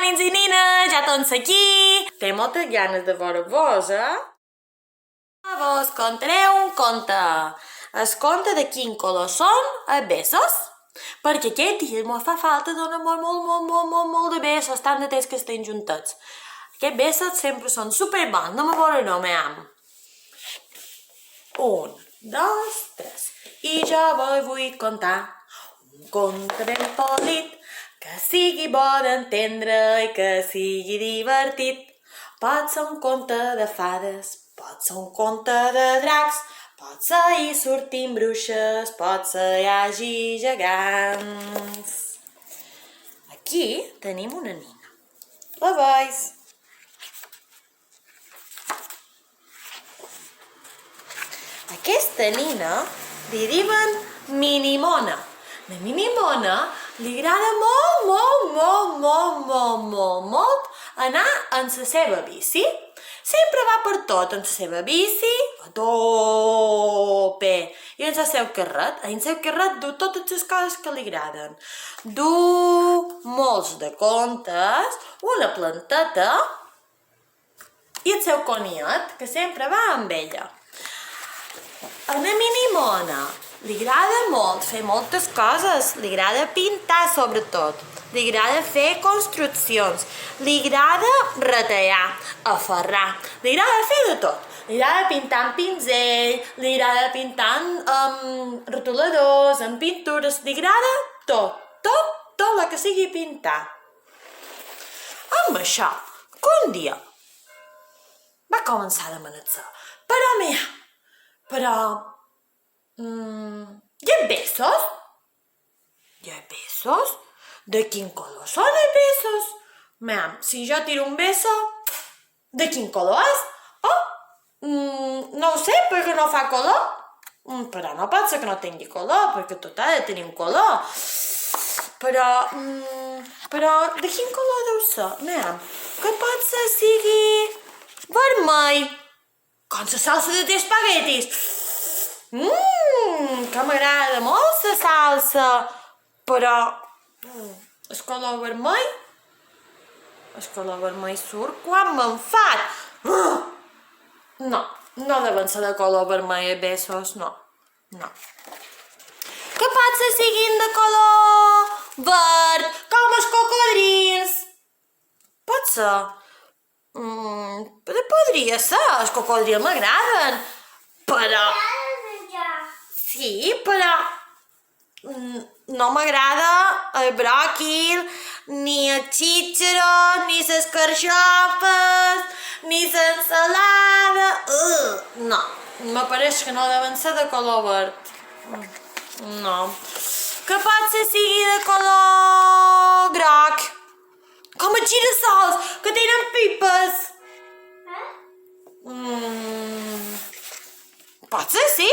nens i nines, ja tots aquí. Té moltes ganes de veure vos, Vos contaré un conte. El conte de quin color són els besos. Perquè aquest dia m'ho fa falta donar molt de besos, tant de temps que estem juntats. Aquests besos sempre són superbons, no me veure no me amo. 1, 2, 3. I jo vull contar un conte ben polit, que sigui bo d'entendre i que sigui divertit. Pot ser un conte de fades, pot ser un conte de dracs, pot ser hi sortim bruixes, pot ser hi hagi gegants. Aquí tenim una nina. La veus? Aquesta nina li diuen Minimona. La Minimona li agrada molt anar en la seva bici. Sempre va per tot en la seva bici, a tope. I en el seu carret, du totes les coses que li agraden. Du molts de contes, una planteta i el seu coniet, que sempre va amb ella. A la Minimona li agrada molt fer moltes coses, li agrada pintar sobretot, li agrada fer construccions, li agrada retallar, aferrar, li agrada fer de tot. Li agrada pintar amb pinzell, li agrada pintar amb rotuladors, amb pintures, li agrada tot el que sigui pintar. Amb això, que un dia va començar a demanar-se, però, hi ha besos? Hi ha besos? De quin color són els besos? Mam, si jo tiro un beso, de quin color és? No ho sé, perquè no fa color. Però no pot ser que no tingui color, perquè tot ha de tenir un color. Però de quin color deu ser? Mam, que pot ser sigui vermell, com la salsa de tes espaguetis. Que m'agrada molt la salsa, però el color vermell surt quan m'enfad. No deuen ser de color vermell els besos, no. Que potser siguin de color verd, com els cocodrils. Pot ser. Podria ser, els cocodrils m'agraden, però... Sí, però no m'agrada el bròquil, ni el xíxaro, ni les carxofes, ni l'ensalada. No, m'apareix que no deuen ser de color verd. No. Que potser sigui de color groc, com els girassols, que tenen pipes. Potser sí,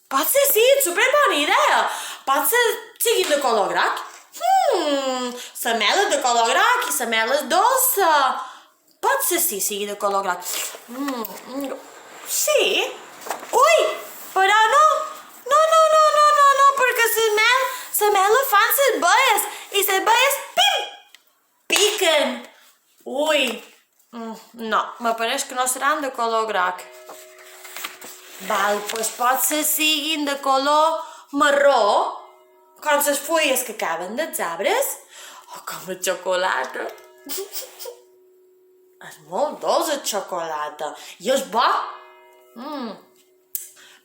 és superbona idea. Potser siguin de color groc. La mel és de color groc i la mel és dolça. Potser sí sigui de color groc. Sí? Ui, però no, perquè la mel la fan les baies i les baies piquen. Ui, no, m'apareix que no seran de color groc. Val, doncs potser siguin de color marró, com les fulles que acaben dels arbres, o com la xocolata. És molt dolç el xocolata, i és bo.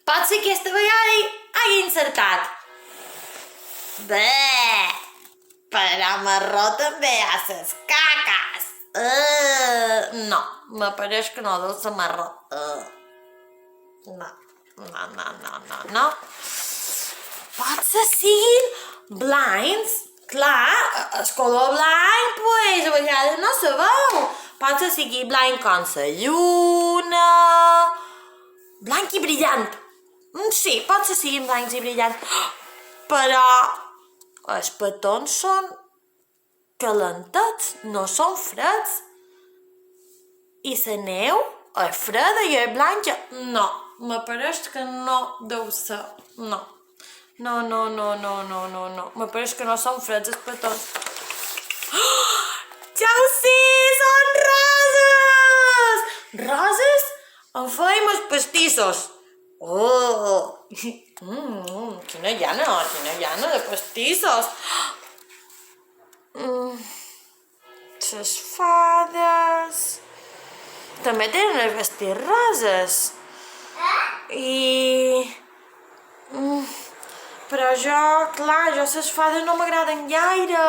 Potser aquesta vegada hagi encertat. Bé, però marró també hi ha les caques. No, m'apareix que no deu ser marró. No. Potser siguin blancs. Clar, el color blanc, pues, a vegades no se veu. Potser sigui blanc com la lluna. Blanc i brillant. Sí, potser siguin blancs i brillants. Però els petons són calentets, no són freds. I la neu és freda i és blanca. No, m'apareix que no deu ser. No. M'apareix que no són freds els petons. Ja ho En fèiem els pastissos. Oh! Quina llana de pastissos. Les fades... També tenen els vestits roses. I... Però clar, les fades no m'agraden gaire.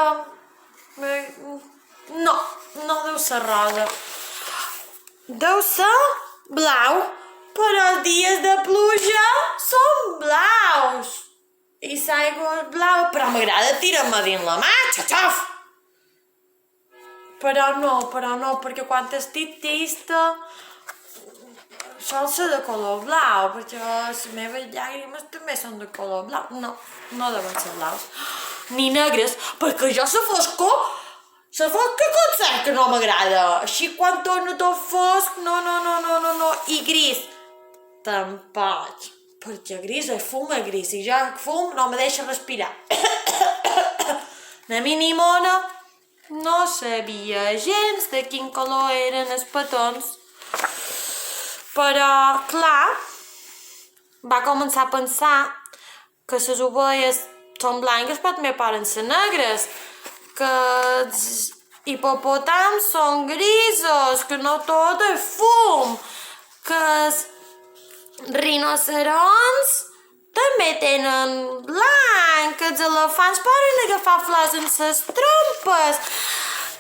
No deu ser rosa. Deu ser blau, però els dies de pluja són blaus. I l'aigua és blau, però m'agrada tirar-me dins la mà, xaxof! Però no, perquè quan estic trista sol ser de color blau, perquè les meves llàgrimes també són de color blau. No deuen ser blaus. Ni negres, perquè jo la foscor concept que no m'agrada. Així quan torna tot fosc, no. I gris, tampoc. Perquè gris és fum, és gris. I jo fum no me deixa respirar. La minimona no sabia gens de quin color eren els petons. Però, clar, va començar a pensar que les ovelles són blanques però també poden ser negres, que els hipopòtams són grisos, que no tot és fum, que els rinoceronts també tenen blanc, que els elefants poden agafar flors en les trompes.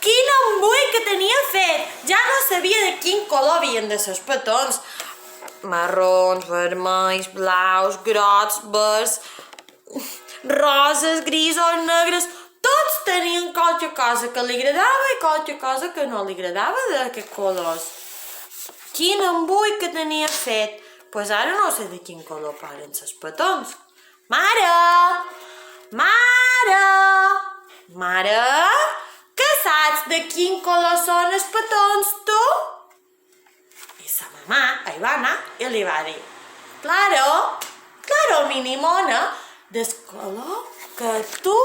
Quin embull que tenia fet! Ja no sabia de quin color havien de ser els petons. Marrons, vermells, blaus, grocs, verds, roses, grisos, negres... Tots tenien qualque cosa que li agradava i qualque cosa que no li agradava d'aquests colors. Quin embull que tenia fet! Pues ara no sé de quin color poden ser els petons. Mare! Que saps de quin color són els petons, tu? I sa mamà hi va anar i li va dir: Claro, minimona, del color que tu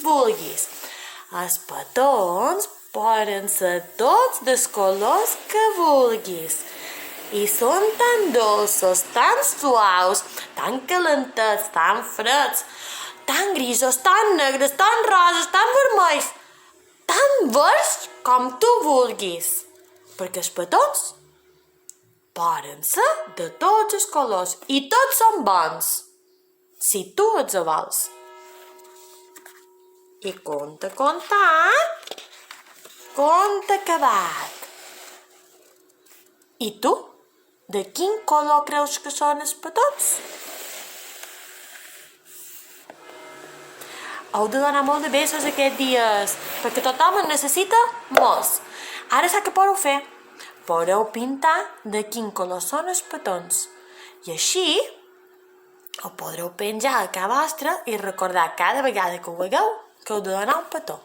vulguis. Els petons poden ser tots dels colors que vulguis. I són tan dolços, tan suaus, tan calentets, tan freds, tan grisos, tan negres, tan roses, tan vermells, tan verds com tu vulguis. Perquè els petons poden ser de tots els colors i tots són bons, si tu els vols. I conte contat, conte acabat. I tu? De quin color creus que són els petons? Heu de donar molt de besos aquests dies, perquè tothom en necessita molts. Ara sap què podeu fer? Podeu pintar de quin color són els petons. I així ho podreu penjar a casa vostra i recordar cada vegada que ho veieu que heu de donar un petó.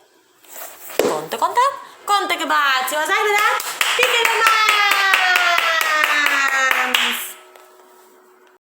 Conte contat, conte acabat. Si us ha agradat, pica de mans!